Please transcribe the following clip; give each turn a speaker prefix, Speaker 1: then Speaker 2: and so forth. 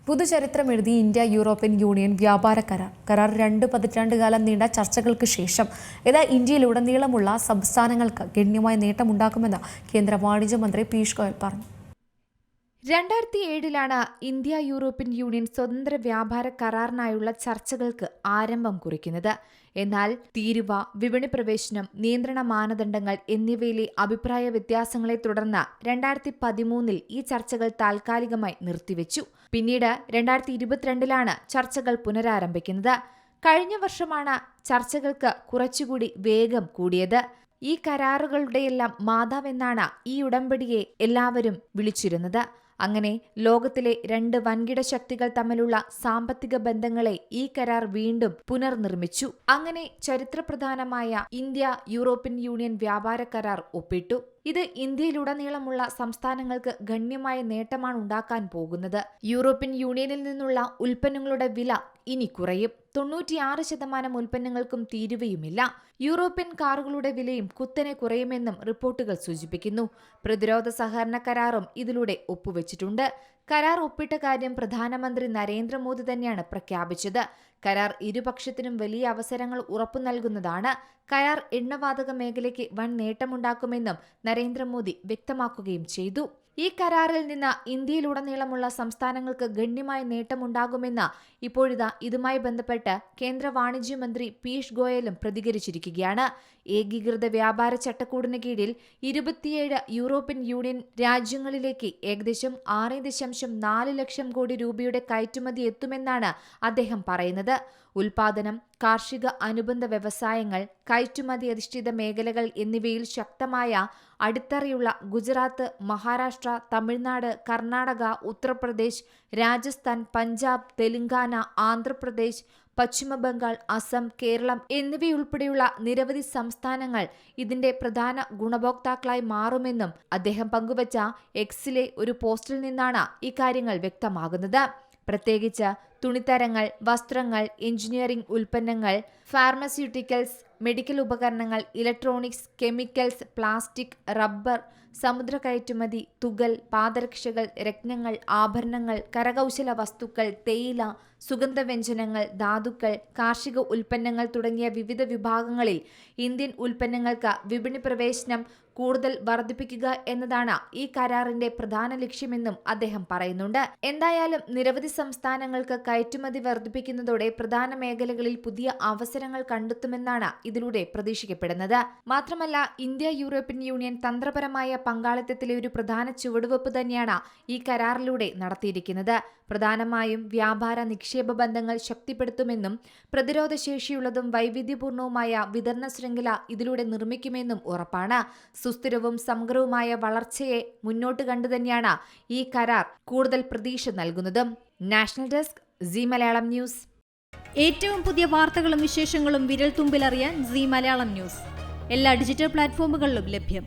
Speaker 1: പുതുചരിത്രം എഴുതി India European union വ്യാപാര കരാർ 2 പതിറ്റാണ്ടുകാലം നീണ്ട ചർച്ചകൾക്ക് ശേഷം ഇത് ഇന്ത്യയിലുടനീളമുള്ള സംസ്ഥാനങ്ങൾക്ക് ഗണ്യമായ നേട്ടമുണ്ടാക്കുമെന്ന് കേന്ദ്ര വാണിജ്യ മന്ത്രി പീയൂഷ് ഗോയൽ പറഞ്ഞു.
Speaker 2: 2007 ഇന്ത്യ യൂറോപ്യൻ യൂണിയൻ സ്വതന്ത്ര വ്യാപാര കരാറിനായുള്ള ചർച്ചകൾക്ക് ആരംഭം കുറിക്കുന്നത്. എന്നാൽ തീരുവ, വിപണി പ്രവേശനം, നിയന്ത്രണ മാനദണ്ഡങ്ങൾ എന്നിവയിലെ അഭിപ്രായ വ്യത്യാസങ്ങളെ തുടർന്ന് 2013 ഈ ചർച്ചകൾ താൽക്കാലികമായി നിർത്തിവെച്ചു. പിന്നീട് 2022 ചർച്ചകൾ പുനരാരംഭിക്കുന്നത്. കഴിഞ്ഞ വർഷമാണ് ചർച്ചകൾക്ക് കുറച്ചുകൂടി വേഗം കൂടിയത്. ഈ കരാറുകളുടെയെല്ലാം മാതാവെന്നാണ് ഈ ഉടമ്പടിയെ എല്ലാവരും വിളിച്ചിരുന്നത്. അങ്ങനെ ലോകത്തിലെ 2 വൻകിട ശക്തികൾ തമ്മിലുള്ള സാമ്പത്തിക ബന്ധങ്ങളെ ഈ കരാർ വീണ്ടും പുനർനിർമ്മിച്ചു. അങ്ങനെ ചരിത്രപ്രധാനമായ ഇന്ത്യ യൂറോപ്യൻ യൂണിയൻ വ്യാപാര കരാർ ഒപ്പിട്ടു. ഇത് ഇന്ത്യയിലുടനീളമുള്ള സംസ്ഥാനങ്ങൾക്ക് ഗണ്യമായ നേട്ടമാണ് ഉണ്ടാക്കാൻ പോകുന്നത്. യൂറോപ്യൻ യൂണിയനിൽ നിന്നുള്ള ഉൽപ്പന്നങ്ങളുടെ വില ഇനി കുറയും. 96% ഉൽപ്പന്നങ്ങൾക്കും തീരുവയുമില്ല. യൂറോപ്യൻ കാറുകളുടെ വിലയും കുത്തനെ കുറയുമെന്നും റിപ്പോർട്ടുകൾ സൂചിപ്പിക്കുന്നു. പ്രതിരോധ സഹകരണ കരാറും ഇതിലൂടെ ഒപ്പുവെച്ചിട്ടുണ്ട്. കരാർ ഒപ്പിട്ട കാര്യം പ്രധാനമന്ത്രി നരേന്ദ്രമോദി തന്നെയാണ് പ്രഖ്യാപിച്ചത്. കരാർ ഇരുപക്ഷത്തിനും വലിയ അവസരങ്ങൾ ഉറപ്പു നൽകുന്നതാണ്. കരാർ എണ്ണവാതക മേഖലയ്ക്ക് വൻ നേട്ടമുണ്ടാക്കുമെന്നും നരേന്ദ്രമോദി വ്യക്തമാക്കുകയും ചെയ്തു. ഈ കരാറിൽ നിന്ന് ഇന്ത്യയിലുടനീളമുള്ള സംസ്ഥാനങ്ങൾക്ക് ഗണ്യമായ നേട്ടമുണ്ടാകുമെന്ന് ഇപ്പോഴിതാ ഇതുമായി ബന്ധപ്പെട്ട് കേന്ദ്ര വാണിജ്യ മന്ത്രി പീയൂഷ് ഗോയലും പ്രതികരിച്ചിരിക്കുകയാണ്. ഏകീകൃത വ്യാപാര ചട്ടക്കൂടിന് കീഴിൽ 27 യൂറോപ്യൻ യൂണിയൻ രാജ്യങ്ങളിലേക്ക് ഏകദേശം 6.4 ലക്ഷം കോടി രൂപയുടെ കയറ്റുമതി എത്തുമെന്നാണ് അദ്ദേഹം പറയുന്നത്. ഉൽപാദനം, കാർഷിക അനുബന്ധ വ്യവസായങ്ങൾ, കയറ്റുമതി അധിഷ്ഠിത മേഖലകൾ എന്നിവയിൽ ശക്തമായ അടിത്തറയുള്ള ഗുജറാത്ത്, മഹാരാഷ്ട്ര, തമിഴ്നാട്, കർണാടക, ഉത്തർപ്രദേശ്, രാജസ്ഥാൻ, പഞ്ചാബ്, തെലങ്കാന, ആന്ധ്രാപ്രദേശ്, പശ്ചിമബംഗാൾ, അസം, കേരളം എന്നിവയുൾപ്പെടെയുള്ള നിരവധി സംസ്ഥാനങ്ങൾ ഇതിന്റെ പ്രധാന ഗുണഭോക്താക്കളായി മാറുമെന്നും അദ്ദേഹം പങ്കുവച്ച എക്സിലെ ഒരു പോസ്റ്റിൽ നിന്നാണ് ഇക്കാര്യങ്ങൾ വ്യക്തമാകുന്നത്. പ്രത്യേകിച്ച് തുണിത്തരങ്ങൾ, വസ്ത്രങ്ങൾ, എഞ്ചിനീയറിംഗ് ഉൽപ്പന്നങ്ങൾ, ഫാർമസ്യൂട്ടിക്കൽസ്, മെഡിക്കൽ ഉപകരണങ്ങൾ, ഇലക്ട്രോണിക്സ്, കെമിക്കൽസ്, പ്ലാസ്റ്റിക്, റബ്ബർ, സമുദ്ര കയറ്റുമതി, തുകൽ, പാദരക്ഷകൾ, രത്നങ്ങൾ, ആഭരണങ്ങൾ, കരകൗശല വസ്തുക്കൾ, തേയില, സുഗന്ധവ്യഞ്ജനങ്ങൾ, ധാതുക്കൾ, കാർഷിക ഉൽപ്പന്നങ്ങൾ തുടങ്ങിയ വിവിധ വിഭാഗങ്ങളിൽ ഇന്ത്യൻ ഉൽപ്പന്നങ്ങൾക്ക് വിപണി പ്രവേശനം കൂടുതൽ വർദ്ധിപ്പിക്കുക എന്നതാണ് ഈ കരാറിന്റെ പ്രധാന ലക്ഷ്യമെന്നും അദ്ദേഹം പറയുന്നുണ്ട്. എന്തായാലും നിരവധി സംസ്ഥാനങ്ങൾക്ക് കയറ്റുമതി വർദ്ധിപ്പിക്കുന്നതോടെ പ്രധാന മേഖലകളിൽ പുതിയ അവസരങ്ങൾ കണ്ടെത്തുമെന്നാണ് ഇതിലൂടെ പ്രതീക്ഷിക്കപ്പെടുന്നത്. മാത്രമല്ല, ഇന്ത്യ യൂറോപ്യൻ യൂണിയൻ തന്ത്രപരമായ പങ്കാളിത്തത്തിലെ ഒരു പ്രധാന ചുവടുവെപ്പ് തന്നെയാണ് ഈ കരാറിലൂടെ നടത്തിയിരിക്കുന്നത്. പ്രധാനമായും വ്യാപാര നിക്ഷേപ ബന്ധങ്ങൾ ശക്തിപ്പെടുത്തുമെന്നും പ്രതിരോധശേഷിയുള്ളതും വൈവിധ്യപൂർണവുമായ വിതരണ ശൃംഖല ഇതിലൂടെ നിർമ്മിക്കുമെന്നും ഉറപ്പാണ്. സുസ്ഥിരവും സമഗ്രവുമായ വളർച്ചയെ മുന്നോട്ട് കണ്ടുതന്നെയാണ് ഈ കരാർ കൂടുതൽ പ്രതീക്ഷ നൽകുന്നതും. National desk, Zee Malayalam news.
Speaker 3: ഏറ്റവും പുതിയ വാർത്തകളും വിശേഷങ്ങളും വിരൽ തുമ്പിലറിയാൻ സീ മലയാളം ന്യൂസ് എല്ലാ ഡിജിറ്റൽ പ്ലാറ്റ്ഫോമുകളിലും ലഭ്യം.